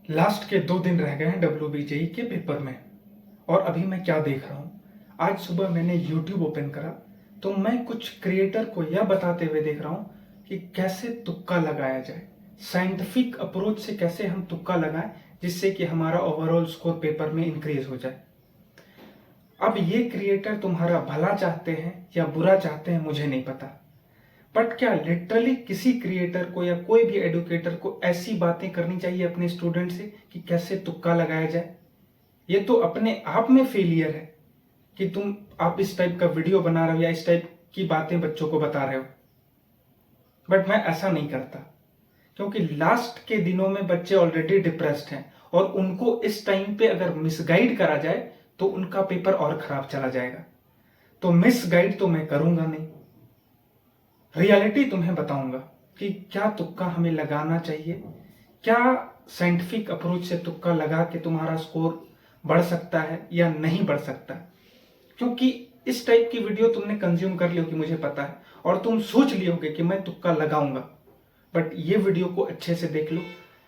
Last के 2 दिन रह गए हैं WBJE के पेपर में। और अभी मैं क्या देख रहा हूँ, आज सुबह मैंने YouTube ओपन करा तो मैं कुछ क्रिएटर को यह बताते हुए देख रहा हूँ कि कैसे तुक्का लगाया जाए, साइंटिफिक अप्रोच से कैसे हम तुक्का लगाएं जिससे कि हमारा ओवरऑल स्कोर पेपर में इंक्रीज हो जाए। अब ये क्रिएटर तुम्हारा भला चाहते हैं या बुरा चाहते हैं मुझे नहीं पता, बट क्या लिटरली किसी क्रिएटर को या कोई भी एडुकेटर को ऐसी बातें करनी चाहिए अपने स्टूडेंट से कि कैसे तुक्का लगाया जाए? ये तो अपने आप में फेलियर है कि आप इस टाइप का वीडियो बना रहे हो या इस टाइप की बातें बच्चों को बता रहे हो। बट मैं ऐसा नहीं करता, क्योंकि लास्ट के दिनों में बच्चे ऑलरेडी डिप्रेस्ड हैं और उनको इस टाइम पे अगर मिसगाइड करा जाए तो उनका पेपर और खराब चला जाएगा। तो मिसगाइड तो मैं करूंगा नहीं, रियलिटी तुम्हें बताऊंगा कि क्या तुक्का हमें लगाना चाहिए, क्या साइंटिफिक अप्रोच से तुक्का लगा के तुम्हारा स्कोर बढ़ सकता है या नहीं बढ़ सकता। क्योंकि इस टाइप की वीडियो तुमने कंज्यूम कर ली होगी मुझे पता है, और तुम सोच लिए होगे कि मैं तुक्का लगाऊंगा। बट ये वीडियो को अच्छे से देख लो,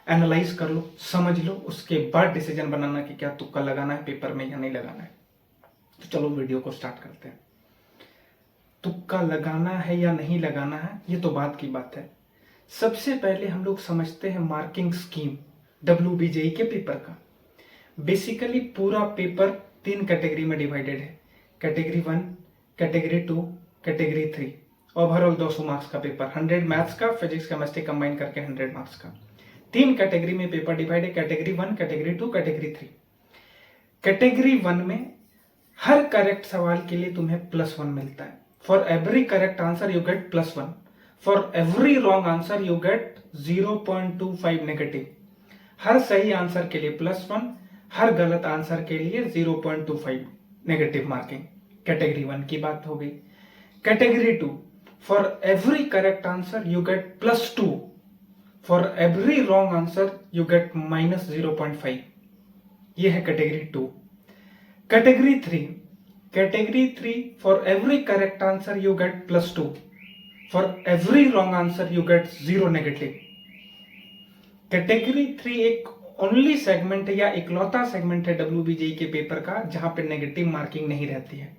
एनालाइज कर लो, समझ लो, उसके बाद डिसीजन बनाना कि क्या तुक्का लगाना है पेपर में या नहीं लगाना है। तो चलो वीडियो को स्टार्ट करते हैं। तुक्का लगाना है या नहीं लगाना है ये तो बात की बात है। सबसे पहले हम लोग समझते हैं मार्किंग स्कीम WBJE के पेपर का। बेसिकली पूरा पेपर 3 कैटेगरी में डिवाइडेड है, category 1, category 2, category 3। Overall 200 marks का पेपर, 100 मैथ्स का, फिजिक्स केमिस्ट्री कंबाइन करके 100 मार्क्स का। 3 कैटेगरी में पेपर डिवाइड है, कैटेगरी 1, कैटेगरी 2, कैटेगरी 3। कैटेगरी 1 में हर करेक्ट सवाल के लिए तुम्हें +1 मिलता है। For every correct answer you get +1, for every wrong answer you get 0.25 negative. हर सही आंसर के लिए +1, हर गलत आंसर के लिए 0.25 नेगेटिव मार्किंग। कैटेगरी 1 की बात हो गई। Category 2, for every correct answer you gate +2, for every wrong answer you gate -0.5। ये है category 2। Category 3, category 3, for every correct answer you gate +2, for every wrong answer you gate 0 negative. Category 3 एक only segment है या इकलौता segment है WBJE के paper का जहां पे नेगेटिव मार्किंग नहीं रहती है।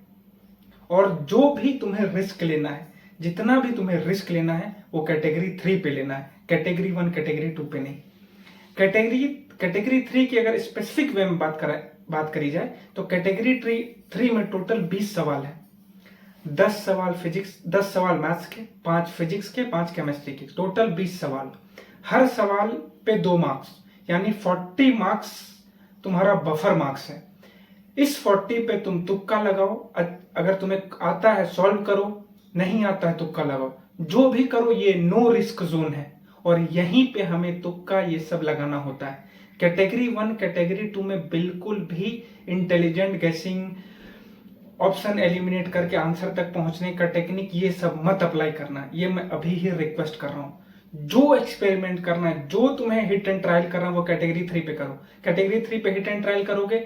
और जो भी तुम्हें रिस्क लेना है, जितना भी तुम्हें रिस्क लेना है वो कैटेगरी 3 पे लेना है, कैटेगरी 1 कैटेगरी 2 पे नहीं। कैटेगरी 3 की अगर स्पेसिफिक वे में बात करी जाए तो कैटेगरी 3 में टोटल 20 सवाल है। 10 सवाल मैथ्स के, 5 फिजिक्स के, 5 केमिस्ट्री के, टोटल 20 सवाल। हर सवाल पे 2 मार्क्स, यानी 40 मार्क्स तुम्हारा बफर मार्क्स है। इस 40 पे तुम तुक्का लगाओ, अगर तुम्हें आता है सॉल्व करो, नहीं आता है तुक्का लगाओ, जो भी करो ये नो रिस्क जोन है और यहीं पे हमें तुक्का ये सब लगाना होता है। कैटेगरी 1 कैटेगरी 2 में बिल्कुल भी इंटेलिजेंट गेसिंग, ऑप्शन एलिमिनेट करके आंसर तक पहुंचने का टेक्निक, ये सब मत अप्लाई करना। ये मैं अभी ही रिक्वेस्ट कर रहा हूं। जो एक्सपेरिमेंट करना है, जो तुम्हें हिट एंड ट्रायल करना है वो कैटेगरी 3 पे करो। कैटेगरी 3 पे हिट एंड ट्रायल करोगे,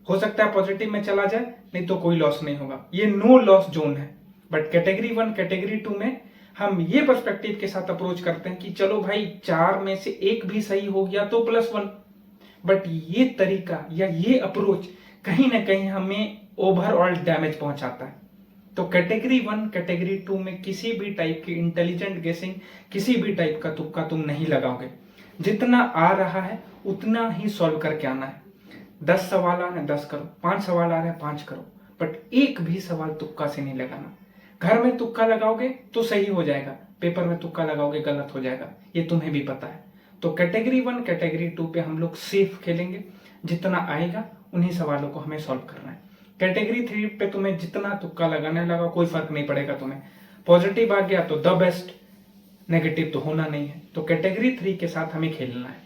हो सकता है पॉजिटिव में चला जाए, नहीं तो कोई लॉस नहीं होगा, ये नो लॉस जोन है। बट कैटेगरी 1 कैटेगरी 2 में हम ये पर्सपेक्टिव के साथ अप्रोच करते हैं कि चलो भाई 4 में से 1 भी सही हो गया तो +1। बट ये तरीका या ये अप्रोच कहीं ना कहीं हमें ओवरऑल डैमेज पहुंचाता है। तो कैटेगरी 1 कैटेगरी 2 में किसी भी टाइप की इंटेलिजेंट गेसिंग, किसी भी टाइप का तुक्का तुम नहीं लगाओगे। जितना आ रहा है उतना ही सॉल्व करके आना है। 10 सवाल आ रहे हैं 10 करो, 5 सवाल आ रहे हैं 5 करो, बट एक भी सवाल तुक्का से नहीं लगाना। घर में तुक्का लगाओगे तो सही हो जाएगा, पेपर में तुक्का लगाओगे गलत हो जाएगा, ये तुम्हें भी पता है। तो कैटेगरी 1 कैटेगरी 2 पे हम लोग सेफ खेलेंगे, जितना आएगा उन्हीं सवालों को हमें सॉल्व करना है। कैटेगरी 3 पे तुम्हें जितना तुक्का लगाना है लगाओ, कोई फर्क नहीं पड़ेगा तुम्हें। पॉजिटिव आ गया तो द बेस्ट, नेगेटिव तो होना नहीं है। तो कैटेगरी 3 के साथ हमें खेलना है।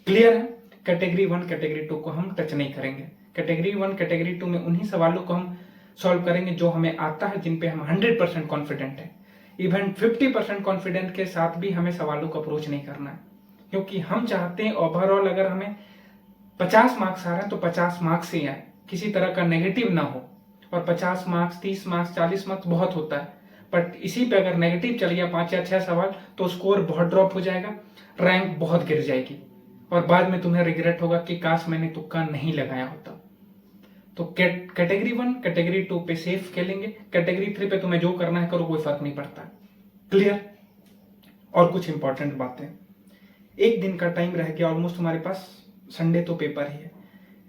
क्लियर है? कैटेगरी 1 कैटेगरी 2 को हम टच नहीं करेंगे। कैटेगरी 1 कैटेगरी 2 में उन्हीं सवालों को हम सॉल्व करेंगे जो हमें आता है, जिन पे हम 100% कॉन्फिडेंट है। इवन 50% कॉन्फिडेंट के साथ भी हमें सवालों को अप्रोच नहीं करना है, क्योंकि हम चाहते हैं ओवरऑल अगर हमें 50 मार्क्स आ रहे हैं तो 50 मार्क्स ही आए, किसी तरह का नेगेटिव ना हो। और 50 मार्क्स, 30 मार्क्स, 40 मार्क्स बहुत होता है, बट इसी पे अगर नेगेटिव चल गया 5 या 6 सवाल तो स्कोर बहुत ड्रॉप हो जाएगा, रैंक बहुत गिर जाएगी और बाद में तुम्हें रिग्रेट होगा कि काश मैंने तुक्का नहीं लगाया होता। तो कैटेगरी 1 कैटेगरी 2 पे सेफ खेलेंगे, कैटेगरी 3 पे तुम्हें जो करना है करो, कोई फर्क नहीं पड़ता। क्लियर? और कुछ इंपॉर्टेंट बातें, एक दिन का टाइम रह गया ऑलमोस्ट तुम्हारे पास, संडे तो पेपर ही है।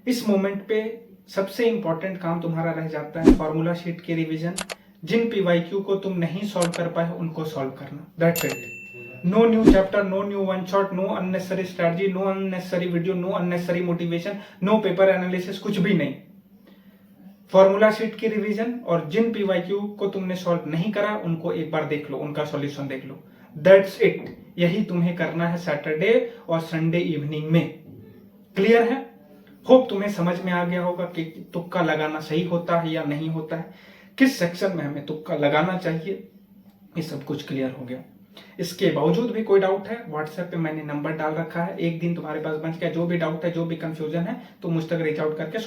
इस मोमेंट पे सबसे इंपॉर्टेंट काम तुम्हारा रह जाता है फॉर्मूला शीट की रिवीजन। जिन पीवाईक्यू को तुम नहीं सॉल्व कर पाए उनको सॉल्व करना, that's it. No new chapter, no new one shot, no unnecessary strategy, no unnecessary video, no unnecessary motivation, no paper analysis, कुछ भी नहीं। फॉर्मूला शीट की रिवीजन और जिन पीवाईक्यू को तुमने सॉल्व नहीं करा उनको एक बार देख लो, उनका सॉल्यूशन देख लो, दैट्स इट। यही तुम्हें करना है सैटरडे और संडे इवनिंग में। क्लियर है? होप तुम्हें समझ में आ गया होगा कि तुक्का लगाना सही होता है या नहीं होता है, किस सेक्शन में हमें तुक्का लगाना चाहिए, ये सब कुछ क्लियर हो गया। इसके बावजूद भी कोई डाउट है, व्हाट्सएप पे मैंने नंबर डाल रखा है, एक दिन तुम्हारे पास बच गया, जो भी डाउट है, जो भी कंफ्यूजन है, तो मुझ तक रीच आउट करके